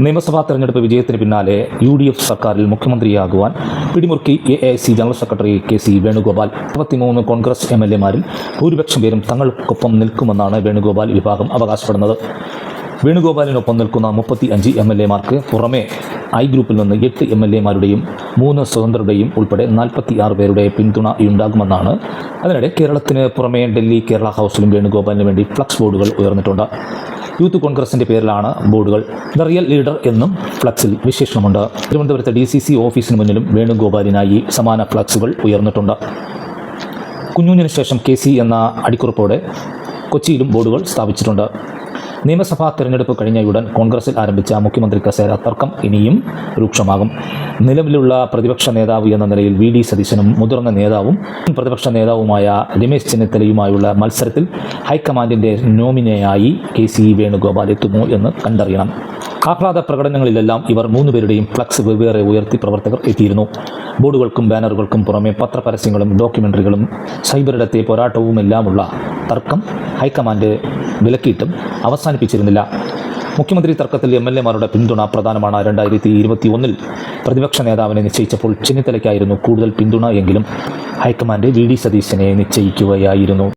നിയമസഭാ തെരഞ്ഞെടുപ്പ് വിജയത്തിന് പിന്നാലെ UDF സർക്കാരിൽ മുഖ്യമന്ത്രിയാകുവാൻ പിടിമുറുക്കി AIC general secretary KC Venugopal 23 Congress MLA-മാരിൽ ഭൂരിപക്ഷം പേരും തങ്ങൾക്കൊപ്പം നിൽക്കുമെന്നാണ് വേണുഗോപാൽ വിഭാഗം അവകാശപ്പെടുന്നത്. വേണുഗോപാലിനൊപ്പം നിൽക്കുന്ന 35 MLA-മാർക്ക് പുറമെ I ഗ്രൂപ്പിൽ നിന്ന് 8 MLA-മാരുടെയും 3 സ്വതന്ത്രരുടെയും ഉൾപ്പെടെ 46 പേരുടെ പിന്തുണയുണ്ടാകുമെന്നാണ്. അതിനിടെ കേരളത്തിന് പുറമെ ഡൽഹി കേരള ഹൗസിലും വേണുഗോപാലിന് വേണ്ടി ഫ്ലക്സ് ബോർഡുകൾ ഉയർന്നിട്ടുണ്ട്. യൂത്ത് കോൺഗ്രസിൻ്റെ പേരിലാണ് ബോർഡുകൾ. ദ റിയൽ ലീഡർ എന്നും ഫ്ലക്സിൽ വിശേഷണമുണ്ട്. തിരുവനന്തപുരത്തെ DCC ഓഫീസിന് മുന്നിലും വേണുഗോപാലിനായി സമാന ഫ്ലക്സുകൾ ഉയർന്നിട്ടുണ്ട്. കുഞ്ഞുഞ്ഞിന് ശേഷം KC എന്ന അടിക്കുറിപ്പോടെ കൊച്ചിയിലും ബോർഡുകൾ സ്ഥാപിച്ചിട്ടുണ്ട്. നിയമസഭാ തെരഞ്ഞെടുപ്പ് കഴിഞ്ഞയുടൻ കോൺഗ്രസിൽ ആരംഭിച്ച മുഖ്യമന്ത്രി കസേര തർക്കം ഇനിയും രൂക്ഷമാകും. നിലവിലുള്ള പ്രതിപക്ഷ നേതാവ് എന്ന നിലയിൽ VD സതീശനും മുതിർന്ന നേതാവും പ്രതിപക്ഷ നേതാവുമായ രമേശ് ചെന്നിത്തലയുമായുള്ള മത്സരത്തിൽ ഹൈക്കമാൻഡിൻ്റെ നോമിനിയായി KC വേണുഗോപാൽ എത്തുമോ എന്ന് കണ്ടറിയണം. ആഹ്ലാദ പ്രകടനങ്ങളിലെല്ലാം ഇവർ 3 പേരുടെയും ഫ്ലക്സ് വെവ്വേറെ ഉയർത്തി പ്രവർത്തകർ എത്തിയിരുന്നു. ബോർഡുകൾക്കും ബാനറുകൾക്കും പുറമെ പത്രപരസ്യങ്ങളും ഡോക്യുമെൻ്ററികളും സൈബറിടത്തെ പോരാട്ടവുമെല്ലാമുള്ള തർക്കം ഹൈക്കമാൻഡ് വിലക്കിയിട്ടും അവസാനിപ്പിച്ചിരുന്നില്ല. മുഖ്യമന്ത്രി തർക്കത്തിൽ MLA-മാരുടെ പിന്തുണ പ്രധാനമാണ്. 2021 പ്രതിപക്ഷ നേതാവിനെ നിശ്ചയിച്ചപ്പോൾ ചെന്നിത്തലയ്ക്കായിരുന്നു കൂടുതൽ പിന്തുണ എങ്കിലും ഹൈക്കമാൻഡ് VD സതീശനെ നിശ്ചയിക്കുകയായിരുന്നു.